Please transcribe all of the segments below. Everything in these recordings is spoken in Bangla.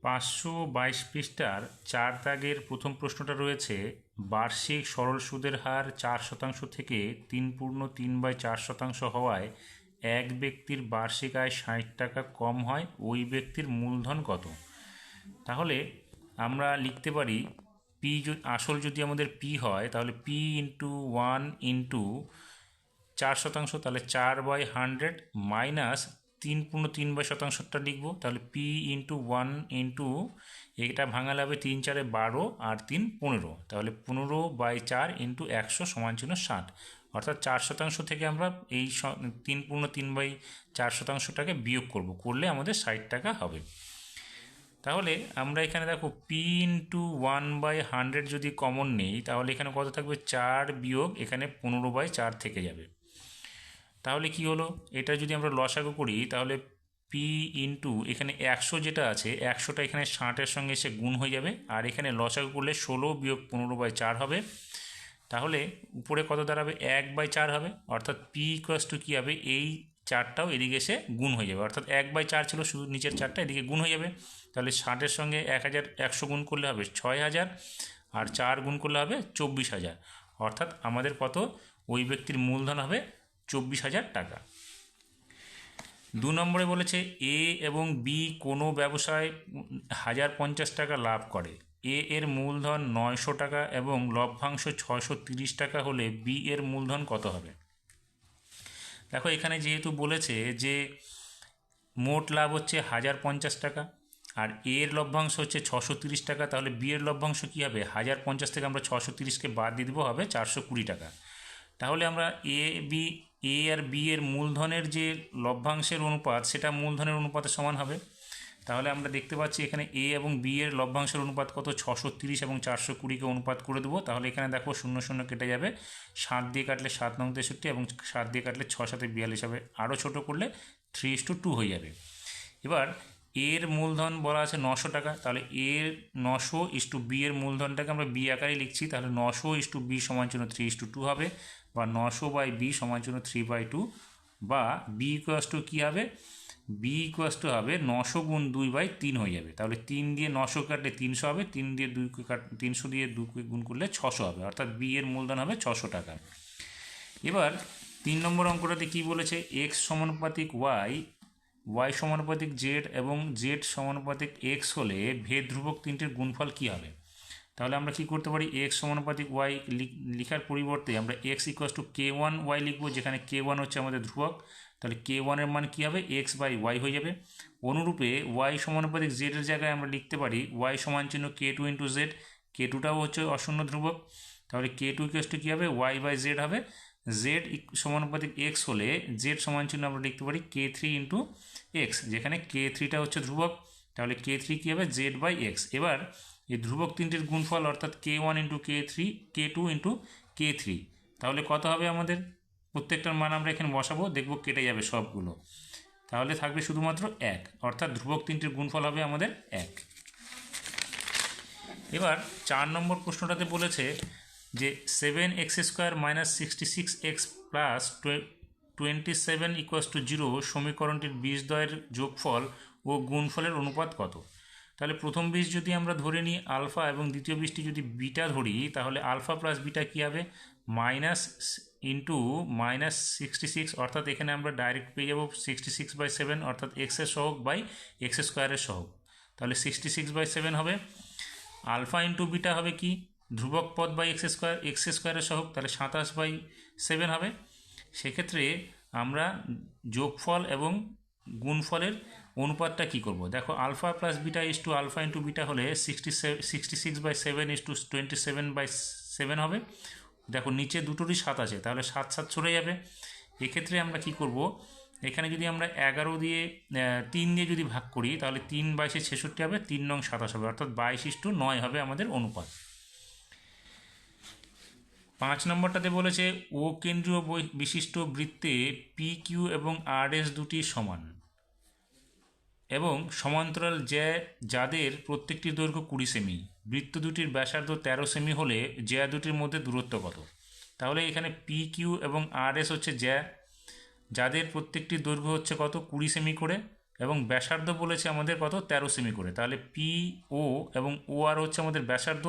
522 পৃষ্ঠার 4 দাগের প্রথম প্রশ্নটা রয়েছে, বার্ষিক সরল সুদের হার 4% থেকে 3.3/4% হওয়ায় এক ব্যক্তির বার্ষিক আয় 60 টাকা কম হয়, ওই ব্যক্তির মূলধন কত? তাহলে আমরা লিখতে পারি পি, আসল যদি আমাদের পি হয় তাহলে পি ইন্টু 1 ইন্টু 4%, তাহলে 4/100 মাইনাস 3.3/শতাংশটা লিখবো, তাহলে পি ইন্টু 1 ইন্টু এটা ভাঙালে হবে 3×4=12 আর 3=15, তাহলে 15/4 ইন্টু 100 সমান ছিল 60, অর্থাৎ 4% থেকে আমরা এই 3.3/4%টাকে বিয়োগ করলে আমাদের 60 টাকা হবে। তাহলে আমরা এখানে দেখো পি ইন্টু 1/100 যদি কমন নেই তাহলে এখানে কত থাকবে, 4 বিয়োগ এখানে 15/4 থেকে যাবে। তাহলে কি হলো, এটা যদি আমরা লসাগু করি তাহলে পি ইন্টু এখানে 100 যেটা আছে 100টা এখানে 60-এর সঙ্গে এসে গুণ হয়ে যাবে, আর এখানে লসাগু করলে 16 বিয়োগ 15/4 হবে। তাহলে উপরে কত দাঁড়াবে, 1/4 হবে, অর্থাৎ পি ইকুয়ালস টু কী হবে, এই 4টাও এদিকে এসে গুণ হয়ে যাবে, অর্থাৎ 1/4 ছিল শুধু নিচের 4টা এদিকে গুণ হয়ে যাবে। তাহলে 60-এর সঙ্গে 1,100 গুণ করলে হবে 6,000, আর 4 গুণ করলে হবে 24,000, অর্থাৎ আমাদের কত, ওই ব্যক্তির মূলধন হবে 24,000 টাকা। 2 নম্বরে বলেছে এ এবং বি কোনো ব্যবসায় 1,050 টাকা লাভ করে, এ এর মূলধন 900 টাকা এবং লভ্যাংশ 630 টাকা হলে বি এর মূলধন কত হবে? দেখো এখানে যেহেতু বলেছে যে মোট লাভ হচ্ছে 1,050 টাকা আর এর লভ্যাংশ হচ্ছে 630 টাকা, তাহলে বি এর লভ্যাংশ কী হবে, 1,050 থেকে আমরা 630কে বাদ দিয়ে দেবো, হবে 420 টাকা। তাহলে আমরা এ আর বি এর মূলধনের যে লভ্যাংশের অনুপাত সেটা মূলধনের অনুপাতের সমান হবে। তাহলে আমরা দেখতে পাচ্ছি এখানে এ এবং বি এর লভ্যাংশের অনুপাত কত, 630 এবং 420কে অনুপাত করে দেবো। তাহলে এখানে দেখো 0 কেটে যাবে, 7 দিয়ে কাটলে 7 9 63 এবং 7 দিয়ে কাটলে 6 7 42 হবে, আরও ছোটো করলে 3:2 হয়ে যাবে। এবার এর মূলধন বলা আছে 900 টাকা, তাহলে এর 900 বি এর মূলধনটাকে আমরা বি আকারে লিখছি, তাহলে 900 বি সমান 3:2 হবে, বা 900/বি সমান 3/2, বা বি ইকুয়ালস টু কী হবে, বি ইকুয়ালস টু হবে 900 গুণ 2/3 হয়ে যাবে। তাহলে 3 দিয়ে 900 কাটলে 300 হবে, 3 দিয়ে 300 দিয়ে 2 গুণ করলে 600 হবে, অর্থাৎ বি এর মূলধন হবে 600 টাকা। এবার 3 নম্বর অঙ্কটাতে কী বলেছে, এক্স সমানুপাতিক ওয়াই, ওয়াই সমানুপাতিক জেড এবং জেড সমানুপাতিক এক্স হলে ভেদ ধ্রুবক তিনটির গুণফল কী হবে? তাহলে আমরা কী করতে পারি, এক্স সমানুপাতিক ওয়াই লিখার পরিবর্তে আমরা x equals to K1 Y লিখবো, যেখানে K1 হচ্ছে আমাদের ধ্রুবক, তাহলে K1 এর মান কী হবে, x/y হয়ে যাবে। অনুরূপে ওয়াই সমানুপাতিক জেডের জায়গায় আমরা লিখতে পারি ওয়াই সমান চিহ্ন K2 ইন্টু জেড, K2টাও হচ্ছে অশূন্য ধ্রুবক, তাহলে K2 ইকুয়ালস টু কী হবে, y/z হবে। জেড সমানুপাতিক এক্স হলে জেড সমান চিহ্ন আমরা লিখতে পারি K3 ইন্টু এক্স, যেখানে K3টা হচ্ছে ধ্রুবক, তাহলে K3 কী হবে, z/x। এবার এই ধ্রুবক তিনটির গুণফল অর্থাৎ K1 into K3, K2 into K3, তাহলে কত হবে আমাদের, প্রত্যেকটার মান আমরা এখানে বসাবো, দেখবো কেটে যাবে সবগুলো, তাহলে থাকবে শুধুমাত্র 1, অর্থাৎ ধ্রুবক তিনটির গুণফল হবে আমাদের 1। এবার 4 নম্বর প্রশ্নটাতে বলেছে যে 7x² - 66x + 27 = 0 সমীকরণটির বীজদ্বয়ের যোগফল ও গুণফলের অনুপাত কত? তাহলে প্রথম বীজ যদি আমরা ধরে নিই আলফা এবং দ্বিতীয় বীজটি যদি বিটা ধরি, তাহলে আলফা প্লাস বিটা কী হবে, মাইনাস ইন্টু -66, অর্থাৎ এখানে আমরা ডাইরেক্ট পেয়ে যাবো 66/7, অর্থাৎ এক্সের সহগ বাই x² সহগ, তাহলে 66/7 হবে। আলফা ইন্টু বিটা হবে কি, ধ্রুবক পদ বাই x² সহগ, তাহলে 27/7 হবে। সেক্ষেত্রে আমরা যোগফল এবং গুণফলের অনুপাতটা কি করব, দেখো alpha plus beta is to alpha into beta হলে 66/7 ইস টু 27/7 হবে। দেখো নিচে দুটোরই 7 আছে, তাহলে 7 7 সরে যাবে। এক্ষেত্রে আমরা কি করব, এখানে যদি আমরা 11 দিয়ে 3 দিয়ে যদি ভাগ করি তাহলে 3/22 66 হবে, 3 নং 27 হবে, অর্থাৎ 22:9 হবে আমাদের অনুপাত। 5 নম্বরটাতে বলেছে ও কেন্দ্রীয় বিশিষ্ট বৃত্তে পি কিউ এবং আর এস দুটি সমান এবং সমান্তরাল যাদের প্রত্যেকটি দৈর্ঘ্য 20 সেমি, বৃত্ত দুটির ব্যাসার্ধ 13 সেমি হলে জ্যা দুটির মধ্যে দূরত্ব কত? তাহলে এখানে পি কিউ এবং আর এস হচ্ছে যাদের প্রত্যেকটি দৈর্ঘ্য হচ্ছে কত, 20 সেমি করে, এবং ব্যাসার্ধ বলেছে আমাদের কত 13 সেমি করে, তাহলে পি ও এবং ও আর হচ্ছে আমাদের ব্যাসার্ধ।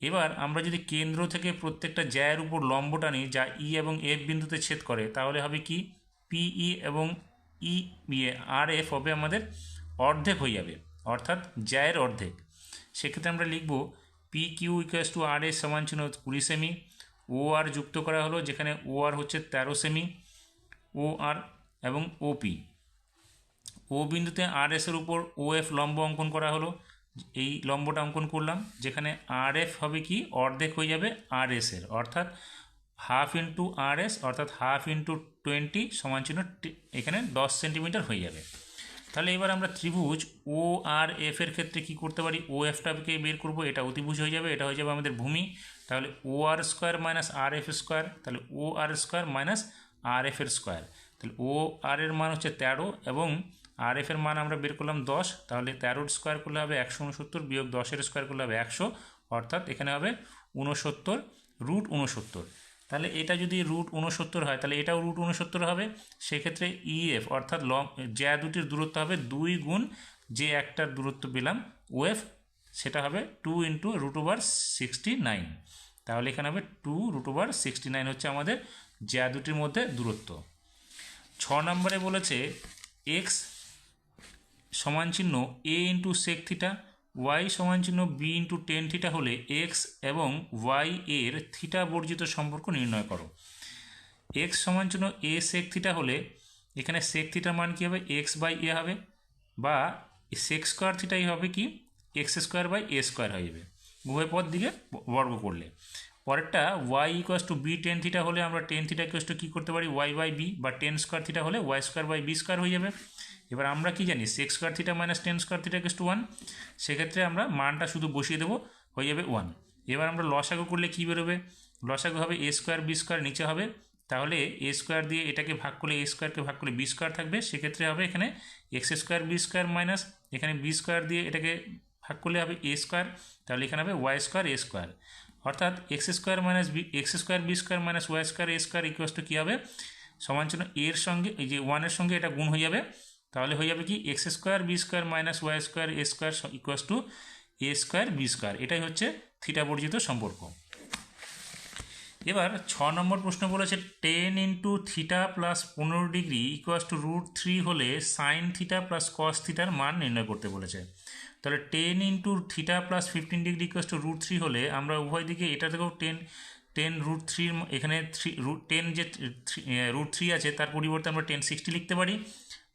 এবার আমরা যদি কেন্দ্র থেকে প্রত্যেকটা জ্যায়ের উপর লম্ব টানি যা ই এবং এফ বিন্দুতে ছেদ করে, তাহলে হবে কি পিই এবং ই আর এফ হবে আমাদের অর্ধেক হয়ে যাবে, অর্থাৎ জ্যায়ের অর্ধেক। সেক্ষেত্রে আমরা লিখব P Q equals to R S সমান চিহ্ন 20 সেমি, ও আর যুক্ত করা হলো যেখানে ও আর হচ্ছে 13 সেমি, ও আর এবং ওপি। ও বিন্দুতে আর এসের উপর ও এফ লম্ব অঙ্কন করা হলো, এই লম্বটা অঙ্কন করলাম যেখানে আর এফ হবে কি অর্ধেক হয়ে যাবে আর এসের, অর্থাৎ হাফ ইন্টু আর এস অর্থাৎ হাফ ইন্টু 20 সমান চিহ্ন এখানে 10 সেন্টিমিটার হয়ে যাবে। তাহলে এবার আমরা ত্রিভুজ ও আর এফ এর ক্ষেত্রে কী করতে পারি, ও এফটাকে বের করবো, এটা অতিভুজ হয়ে যাবে, এটা হয়ে যাবে আমাদের ভূমি। তাহলে ও আর স্কোয়ার মাইনাস আর এফ স্কোয়ার, তাহলে ও আর স্কোয়ার মাইনাস আর এফ এর স্কোয়ার, তাহলে ও আর এর মান হচ্ছে 13 এবং আর এফ এর মান আমরা বের করলাম 10, তাহলে 13 স্কোয়ার করলে হবে 169 বিয়োগ 10 স্কোয়ার করলে হবে 100, অর্থাৎ এখানে হবে 69 রুট 69। তাহলে এটা যদি রুট 69 হয় তাহলে এটাও রুট 69 হবে। সেক্ষেত্রে ইএফ অর্থাৎ জ্যা দুটির দূরত্ব হবে 2 গুণ যে একটার দূরত্ব পেলাম ওএফ, সেটা হবে 2 ইন্টু রুট ওভার 69। তাহলে এখানে হবে 2 রুট ওভার 69 হচ্ছে আমাদের জ্যা দুটির মধ্যে দূরত্ব। 6 নম্বরে বলেছে এক্স সমান চিহ্ন এ ইন্টু সেক থিটা, ওয়াই সমান চিহ্ন বি ইন্টু টেন থিটা হলে এক্স এবং ওয়াই এর থিটা বর্জিত সম্পর্ক নির্ণয় করো। এক্স সমান চিহ্ন এ সেক থিটা হলে এখানে সেক থিটার মান কী হবে, এক্স বাই এ হবে, বা সেক স্কোয়ার থিটাই হবে কি x square by a square হয়ে যাবে উভয় পদ দিকে বর্গ করলে। পরেরটা y equals to b tan theta হলে আমরা টেন থিটা ইকুয়াস টু কী করতে পারি ওয়াই বাই বি, বা টেন স্কোয়ার থিটা হলে y square by b square হয়ে যাবে। এবার আমরা কি জানি sec square theta minus tan square theta equals to 1, সেক্ষেত্রে আমরা মানটা শুধু বসিয়ে দেবো, হয়ে যাবে 1। এবার আমরা লসাগু করলে কী বেরোবে, লসাগু হবে এ স্কোয়ার বি স্কোয়ার নিচে হবে, তাহলে এ স্কোয়ার দিয়ে এটাকে ভাগ করলে এ স্কোয়ারকে ভাগ করলে বি স্কোয়ার থাকবে, সেক্ষেত্রে হবে এখানে x square B square minus এখানে বি স্কোয়ার দিয়ে এটাকে ভাগ করলে হবে এ স্কোয়ার, তাহলে এখানে হবে ওয়াই স্কোয়ার এ স্কোয়ার, অর্থাৎ X square minus B X square B square minus Y square A square equals to কী হবে সমান চিহ্ন এর সঙ্গে এই যে 1 এর সঙ্গে এটা গুণ হয়ে যাবে, তাহলে হয়ে যাবে কি x square B square minus Y square A square equals to a square B square. এটাই হচ্ছে থিটা বর্জিত সম্পর্ক। এবার 6 নম্বর প্রশ্ন বলেছে 10 into theta plus 15 degree equals to root 3 হলে সাইন থিটা প্লাস কস থিটার মান নির্ণয় করতে বলেছে। তাহলে 10 into theta plus 15 degree equals to root 3 হলে আমরা উভয় দিকে এটা থেকেও 10 রুট 3 এখানে 10 যে রুট 3 আছে তার পরিবর্তে আমরা 1060 লিখতে পারি।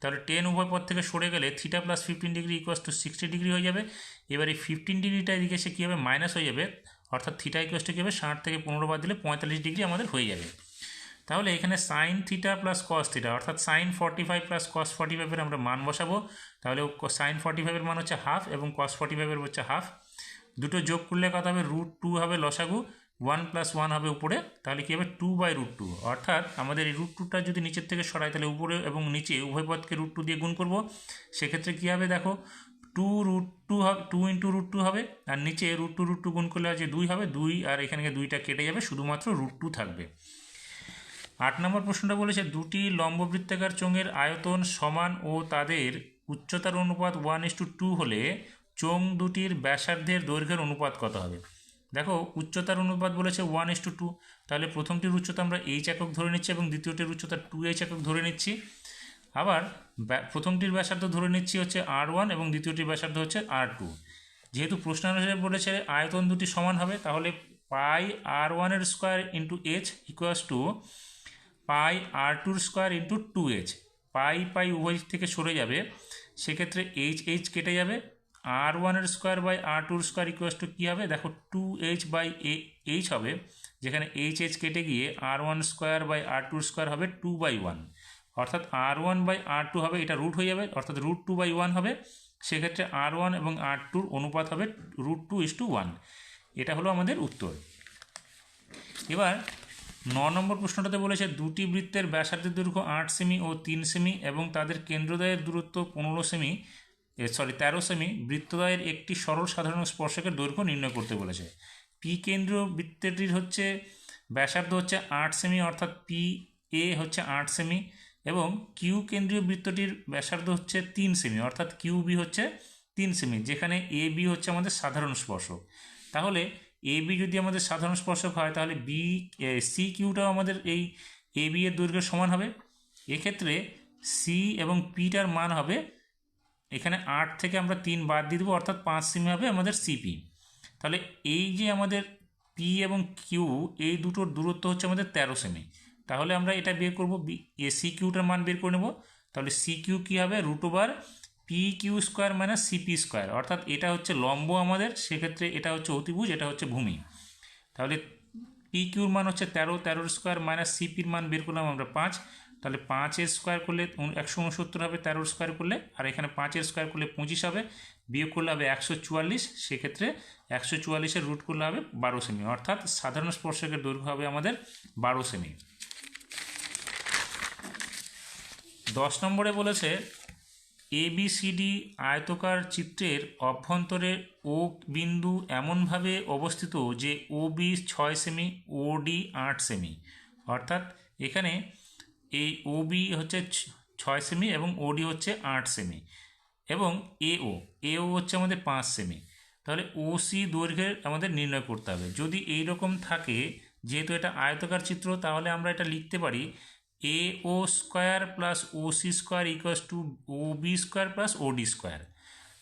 তাহলে 10 উভয় পদ থেকে সরে গেলে theta plus 15 degree equals two 60 degree হয়ে যাবে। এবার এই 15 ডিগ্রিটা এদিকে সে কী হবে মাইনাস হয়ে যাবে, অর্থাৎ থিটা ইকুয়াস টু কী হবে 60 থেকে 15 বাদ দিলে 45 ডিগ্রি আমাদের হয়ে যাবে। তাহলে এখানে sine theta plus cos theta অর্থাৎ সাইন 45 প্লাস কস 45-এর আমরা মান বসাবো। তাহলে সাইন 45-এর মান হচ্ছে হাফ এবং কস 45-এর হচ্ছে হাফ, দুটো যোগ করলে কত হবে রুট 2 হবে লসাগু, 1 প্লাস 1 হবে উপরে, তাহলে কী হবে 2 বাই রুট 2, অর্থাৎ আমাদের এই রুট 2টা যদি নিচের থেকে সরাই তাহলে উপরে এবং নিচে উভয় পদকে রুট 2 দিয়ে গুণ করব। সেক্ষেত্রে কী হবে দেখো 2 রুট 2 হবে 2 ইন্টু রুট 2 হবে, আর নিচে রুট 2 গুণ করলে আছে 2 হবে, 2 আর এখানে 2টা কেটে যাবে, শুধুমাত্র রুট 2 থাকবে। 8 নম্বর প্রশ্নটা বলেছে দুটি লম্ববৃত্তাকার চোঙের আয়তন সমান ও তাদের উচ্চতার অনুপাত 1:2 হলে চোঙ দুটির ব্যাসার্ধের দৈর্ঘ্যের অনুপাত কত হবে। দেখো উচ্চতার অনুপাত বলেছে 1:2, তাহলে প্রথমটির উচ্চতা আমরা এইচ একক ধরে নিচ্ছি এবং দ্বিতীয়টির উচ্চতা 2h একক ধরে নিচ্ছি। আবার প্রথমটির ব্যাসার্ধ ধরে নিচ্ছি হচ্ছে r1 এবং দ্বিতীয়টির ব্যাসার্ধ হচ্ছে r2। যেহেতু প্রশ্নানুসারে বলেছে আয়তন দুটি সমান হবে, তাহলে পাই r1 এর square into H equals to pi r2 square into 2h, পাই পাই উভয় থেকে সরে যাবে, সেক্ষেত্রে এইচ কেটে যাবে, r1 এর square by r2 square equals to কী হবে দেখো 2h বাই এইচ হবে, যেখানে এইচ কেটে গিয়ে r1 square by r2 square হবে 2/1, অর্থাৎ r1 বাই r2 হবে, এটা রুট হয়ে যাবে অর্থাৎ রুট 2/1 হবে, সেক্ষেত্রে r1 এবং r2 অনুপাত হবে রুট 2:1। এটা হলো আমাদের উত্তর। এবার 9 নম্বর প্রশ্নটাতে বলেছে দুটি বৃত্তের ব্যাসার্ধের দৈর্ঘ্য 8 সেমি ও 3 সেমি এবং তাদের কেন্দ্রদ্বয়ের দূরত্ব 13 সেমি, বৃত্তদ্বয়ের একটি সরল সাধারণ স্পর্শকের দৈর্ঘ্য নির্ণয় করতে বলেছে। পি কেন্দ্র বৃত্তটির হচ্ছে ব্যাসার্ধ হচ্ছে 8 সেমি, অর্থাৎ পি এ হচ্ছে 8 সেমি, এবং কিউ কেন্দ্রীয় বৃত্তটির ব্যাসার্ধ হচ্ছে 3 সেমি, অর্থাৎ কিউ বি হচ্ছে 3 সেমি, যেখানে এ বি হচ্ছে আমাদের সাধারণ স্পর্শক। তাহলে এ বি যদি আমাদের সাধারণ স্পর্শক হয় তাহলে সি কিউটাও আমাদের এই এ বি এর দৈর্ঘ্যের সমান হবে। এক্ষেত্রে সি এবং পিটার মান হবে, এখানে 8 থেকে আমরা 3 বাদ দিয়ে দেবো, অর্থাৎ 5 সেমি হবে আমাদের সিপি। তাহলে এই যে আমাদের পি এবং কিউ এই দুটোর দূরত্ব হচ্ছে আমাদের 13 সেমি। তাহলে আমরা এটা বের করবো, সি কিউটার মান বের করে নেব। তাহলে সি কিউ কী হবে, √/, p q square minus cp square, অর্থাৎ এটা হচ্ছে লম্ব আমাদের, সেক্ষেত্রে এটা হচ্ছে অতিভুজ, এটা হচ্ছে ভূমি। তাহলে পি কিউর মান হচ্ছে 13 স্কোয়ার মাইনাস সিপির মান বের করলাম আমরা 5। তাহলে 5 স্কোয়ার করলে 169 হবে 13 স্কোয়ার করলে, আর এখানে 5 স্কোয়ার করলে 25 হবে, বিয়োগ করলে হবে 144। সেক্ষেত্রে 144-এর রুট করলে হবে 12 সেমি, অর্থাৎ সাধারণ স্পর্শকের দৈর্ঘ্য হবে আমাদের 12 সেমি। 10 নম্বরে বলেছে এবিসিডি আয়তকার চিত্রের অভ্যন্তরে ও বিন্দু এমনভাবে অবস্থিত যে ও বি 6 সেমি, ও ডি 8 সেমি, অর্থাৎ এখানে এই ও বি হচ্ছে 6 সেমি এবং ওডি হচ্ছে 8 সেমি, এবং এও হচ্ছে আমাদের 5 সেমি। তাহলে ওসি দৈর্ঘ্যের আমাদের নির্ণয় করতে হবে। যদি এই রকম থাকে, যেহেতু এটা আয়তকার চিত্র, তাহলে আমরা এটা লিখতে পারি A O square plus O C square equals to O B square plus OD square.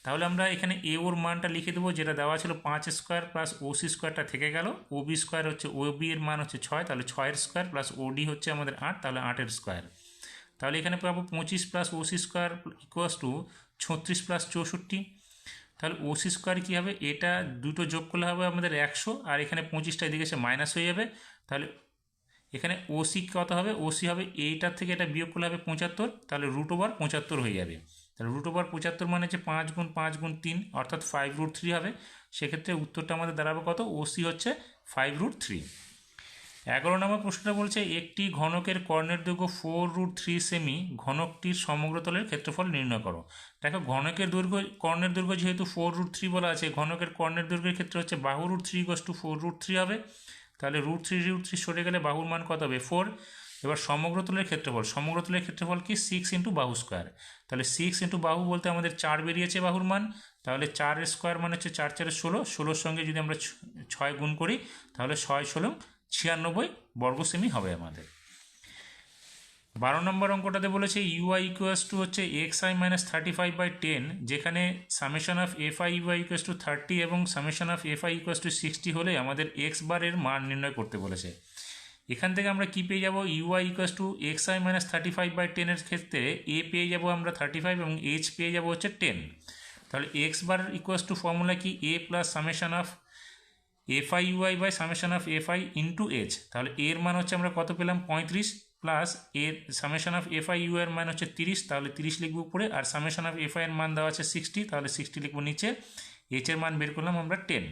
তাহলে আমরা এখানে এ ওর মানটা লিখে দেবো, যেটা দেওয়া ছিল 5 স্কোয়ার প্লাস ও সি স্কোয়ারটা থেকে গেল, ও বি স্কোয়ার হচ্ছে ও বি এর মান হচ্ছে 6, তাহলে 6-এর স্কোয়ার প্লাস ওডি হচ্ছে আমাদের 8, তাহলে 8-এর স্কোয়ার। তাহলে এখানে পাবো 25 plus O C square equals to 36 plus 64। তাহলে ও সি স্কোয়ার কী হবে, এটা দুটো যোগ করলে হবে আমাদের 100, আর এখানে 25টা এদিকে এসে মাইনাস হয়ে যাবে। তাহলে এখানে ওসি কত হবে, ওসি হবে এইটার থেকে এটা বিয়োগ করলে হবে 75, তাহলে √/75 হয়ে যাবে। তাহলে √/75 মানে হচ্ছে 5 গুণ 5 গুণ 3, অর্থাৎ 5√3 হবে। সেক্ষেত্রে উত্তরটা আমাদের দাঁড়াবে কত, ওসি হচ্ছে 5√3। 11 নম্বর প্রশ্নটা বলছে একটি ঘনকের কর্ণের দৈর্ঘ্য 4√3 সেমি, ঘনকটির সমগ্রতলের ক্ষেত্রফল নির্ণয় করো। দেখো ঘনকের দৈর্ঘ্য, কর্ণের দৈর্ঘ্য যেহেতু 4√3 বলা আছে, ঘনকের কর্ণের দৈর্ঘ্যের ক্ষেত্রে হচ্ছে বাহু √3 = 4√3 হবে। তাহলে √3 সরে গেলে বাহুর মান কত হবে, 4। এবার সমগ্রতলের ক্ষেত্রফল কি 6 × বাহু স্কোয়ার। তাহলে 6 × বাহু বলতে আমাদের 4 বেরিয়েছে বাহুর মান, তাহলে 4-এর স্কোয়ার মানে হচ্ছে 4 × 4 = 16, 16-র সঙ্গে যদি আমরা 6 গুণ করি তাহলে 6 × 16 96 বর্গ সেমি হবে আমাদের। 12 নম্বর অঙ্কটাতে বলেছে ইউআই ইকুয়ালস টু হচ্ছে xi মাইনাস 35/10, যেখানে summation of FI ui equals to 30 এবং summation of fi equals to 60 হলে আমাদের এক্স বারের মান নির্ণয় করতে বলেছে। এখান থেকে আমরা কি পেয়ে যাব, UI equals to xi minus 35/10-এর ক্ষেত্রে এ পেয়ে যাব আমরা 35 এবং এইচ পেয়ে যাব হচ্ছে 10। তাহলে X bar equals to formula কি, A plus summation of FI UI by summation of FI into H. তাহলে এর মান হচ্ছে আমরা কত পেলাম 35, প্লাস এর সামেশন অফ এফআই ইউ এর মান হচ্ছে 30, তাহলে 30 লিখবো উপরে, আর সামেশন অফ এফআই এর মান দেওয়া আছে 60, তাহলে 60 লিখবো নিচে। এইচ এর মান বের করলাম আমরা 10।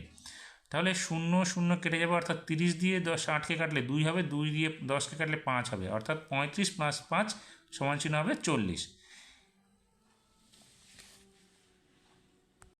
তাহলে 0 0 কেটে যাবে, অর্থাৎ 30 দিয়ে 60কে কাটলে 2 হবে, 2 দিয়ে 10কে কাটলে 5 হবে, অর্থাৎ 35 + 5 = হবে 40।